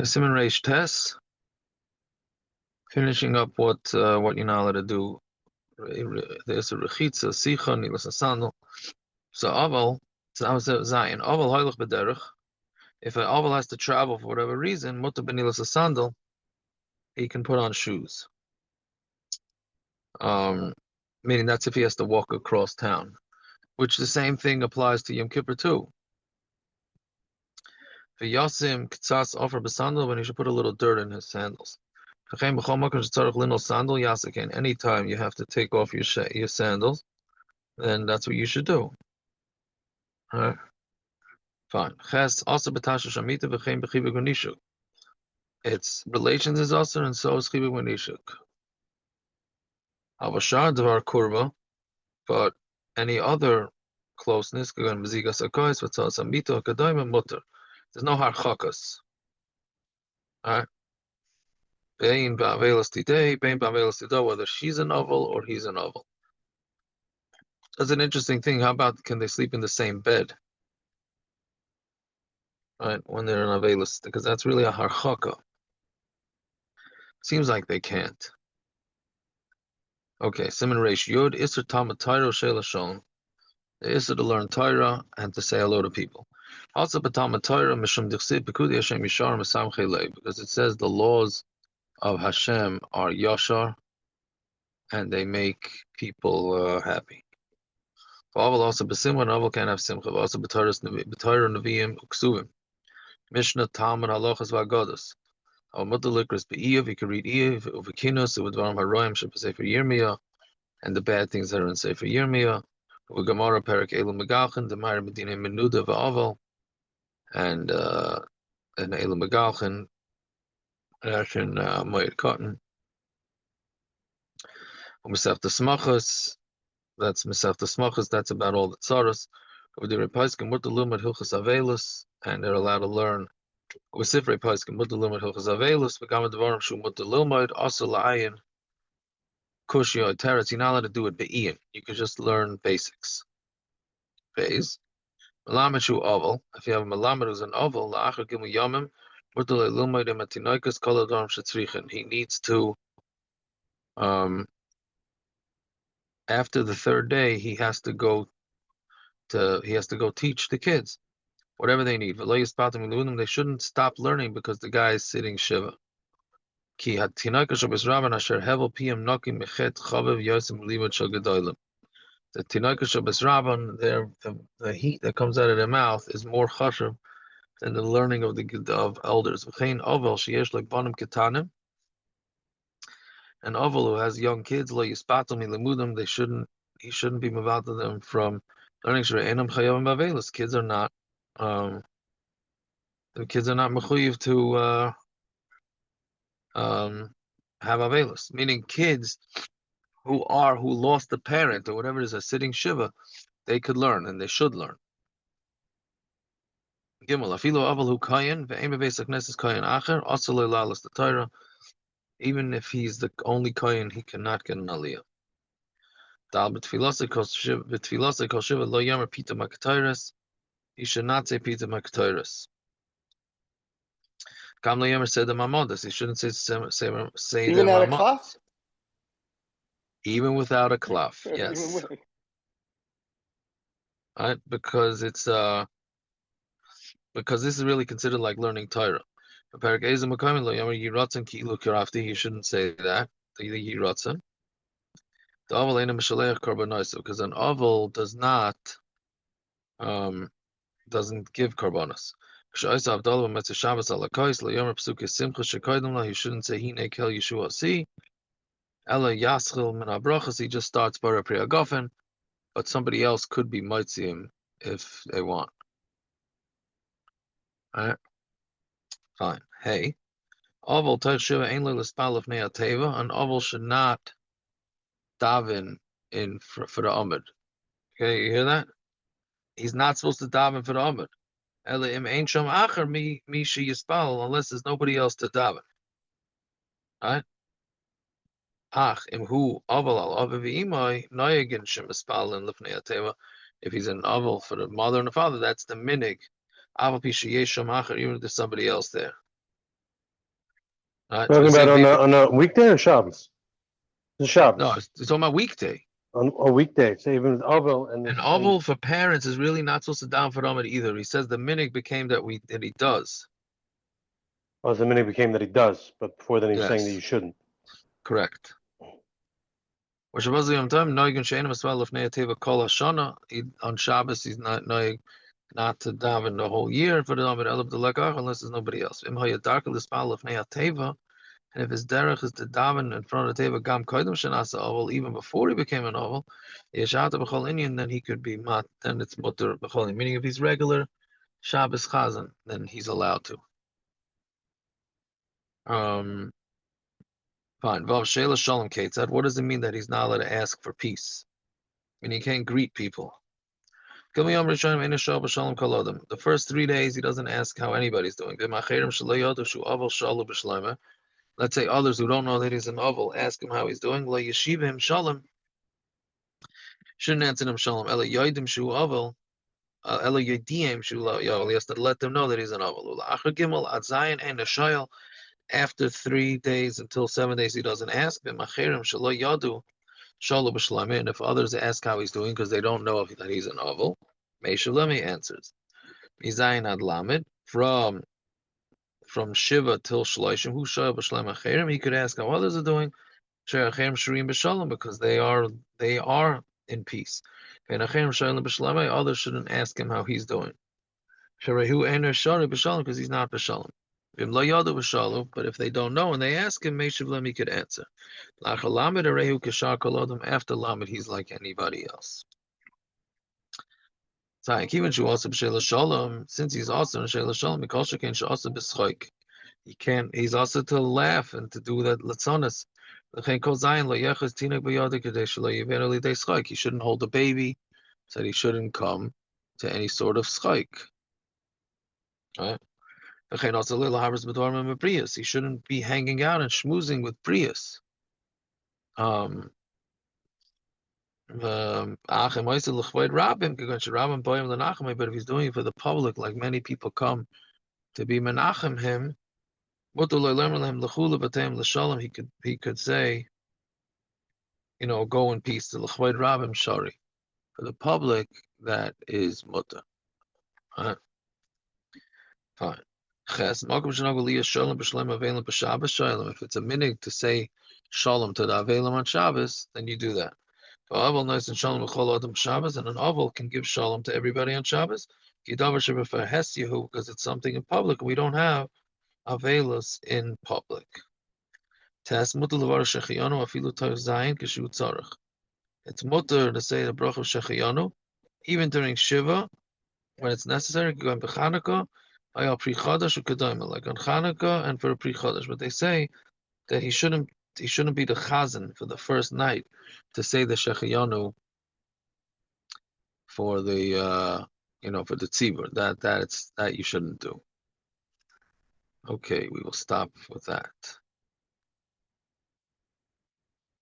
Simon Reish Tess, finishing up what you're not allowed to do. There's a rechitza, sicha, nilas sandal. So aval, so I was zayin. Aval hoylech b'derech. If an aval has to travel for whatever reason, mutter b'nilas sandal, he can put on shoes. Meaning that's if he has to walk across town, which the same thing applies to Yom Kippur too. For Yasim Ktsas offer b'sandal, when he should put a little dirt in his sandals. Anytime you have to take off your sandals, then that's what you should do. All right, fine. Its relations is also, and so is chibuk v'nishuk. Avashar devar kurva, but any other closeness, there's no harchakas. All right. Whether she's a novel or he's a novel. That's an interesting thing. How about can they sleep in the same bed? Right, when they're in Avelis, because that's really a harchaka. Seems like they can't. Okay, Simon Reish Yud, Isser Talmud Torah Shelashon. The Isser to learn Torah and to say hello to people. Also, Talmud Torah Mishum Dichsid Pekudi Hashem Yishar Mesamchei Lev, because it says the laws of Hashem are Yashar and they make people happy. Aval also Besimcha, Aval can have Simcha. Also B'Torah Nevi'im Uksuvim. Mishnah Talmud Halachas V'Agados. Our mother likers be'iyav, you can read iyav, uvikinos, uvidvarim haroyim, shep Sefer Yirmiyah, and the bad things that are in Sefer Yirmiyah, uvigamara perak elu megalchen, the Meir Medina Menuda va'aval, and elu megalchen, Ashin Moed Cotton, Mesafta Smachas, that's Mesafta Smachas, that's about all the tzaras, uvidir repaiskim, mutter lumad hilchas avelus, and they're allowed to learn with Sifrei Paiskim, Mutter Lilmod Hilchas Avelus, V'gam Devarim Shu Mutter Lilmod, also La'ayin, Kushio Teretz. You're not allowed to do it be'iyin. You can just learn basics. Phase. Melamed Shu Oval. If you have a Melamed who's an Oval, La'achar Gimel Yomim, Mutter Lilmod Ematinoikas Kol Advarim Shetzrichen. He needs to, after the third day, he has to go teach the kids whatever they need. They shouldn't stop learning because the guy is sitting shiva. Ki hatinaka shabesraban asher hevel piyam nokim mechet chavev yosim livad shel gedolim. The tinaka shabesraban, the heat that comes out of their mouth is more chashav than the learning of elders. V'chein ovel sheyesh like banim ketanim. An ovel who has young kids, lo yispatum milimudam, he shouldn't be mevatel them from learning. Shre'enam chayavim bavelis. Kids are not mechuyev to have avelus, meaning kids who lost a parent or whatever it is, are sitting shiva, they could learn and they should learn. Gimel afilu aval hu kayin ve'em bevesach neses kayin acher asale lalas the Torah. Even if he's the only kayin, he cannot get an aliyah. Dal b'tfilase kol shiva lo yamer pita makatayres. He should not say pita makatayres. Kam lo yamer said the mamodas. He shouldn't say the mamodas. Even without a klaf, yes. Right? Because it's because this is really considered like learning Torah. You shouldn't say that. Because an oval doesn't give karbonos. He shouldn't say hine kel Yeshua si. Ella yaschil min habrachas. He just starts bara pri agofen, but somebody else could be mitzim if they want. All right, fine. Hey, oval teich shiva ein lo l'spal of ne'ateva. An oval should not daven for the Amud. Okay, you hear that? He's not supposed to daven for the Amud. Ela im ein shom acher mi she yispal, unless there's nobody else to daven. All right. Ach im hu oval al aviv imay noyagin shem yispal in lifnei ateva. If he's an oval for the mother and the father, that's the minig. Aval pi she shom acher, even if there's somebody else there. So Talking we say about on a weekday or Shabbos? The no, Shabbos. it's talking about weekday. On a weekday. Say even Oval and An oval for parents is really not supposed to down for Ramadan either. He says the minig became that he does. oh, the minute became that he does, but before then he was saying that you Yes, shouldn't. correct. On Shabbos he's not noig not to daven the whole year for the David Elab the Lekach unless there's nobody else. And if his derech is to daven in front of the Teva Gam Kodim Shanasa Oval, even before he became an Oval, Yeshata B'chol Inyan, then he could be mat, then it's mutter B'chol, meaning if he's regular Shabbos Chazan, then he's allowed to. Fine. Vav Shela Shalom Ketzad, what does it mean that he's not allowed to ask for peace? I mean, he can't greet people. The first 3 days, he doesn't ask how anybody's doing. Let's say others who don't know that he's an oval, ask him how he's doing. Shouldn't answer him shalom. He has to let them know that he's an oval. After 3 days until 7 days, he doesn't ask. And if others ask how he's doing because they don't know that he's an oval, Meishalemi answers. Mizayin ad lamed, from Shiva till Shloshim, who Shaya b'Shlem Acherim, he could ask how others are doing, Shaya Acherim Shirim b'Shalom, because they are in peace. And Acherim Shayim b'Shalom, others shouldn't ask him how he's doing. Sharehu Einer Shari b'Shalom, because he's not b'Shalom. Vim Lo Yadu b'Shalom, but if they don't know and they ask him, Meishav Lem, he could answer. Lachal Lamed Arehu Kishar Kolodom, after Lamed, he's like anybody else. Since he's also in Shayla Shalom, he's also to laugh and to do that latzonas. He shouldn't hold a baby, said he shouldn't come to any sort of schike. Right? He shouldn't be hanging out and schmoozing with Prius. But if he's doing it for the public, like many people come to be menachem him, he could say, go in peace to l'chvoid rabim shari. For the public, that is mutter. Right? Fine. If it's a minig to say shalom to the avelim on Shabbos, then you do that. And an oval can give shalom to everybody on Shabbos because it's something in public. We don't have avelos in public. It's mutter to say the bracha of shechiyanu, even during Shiva, when it's necessary. Like on Chanukah and for a Pri Chodesh. But they say that he shouldn't be the chazan for the first night to say the shechiyanu for the for the tzibur. That you shouldn't do. Okay, we will stop with that.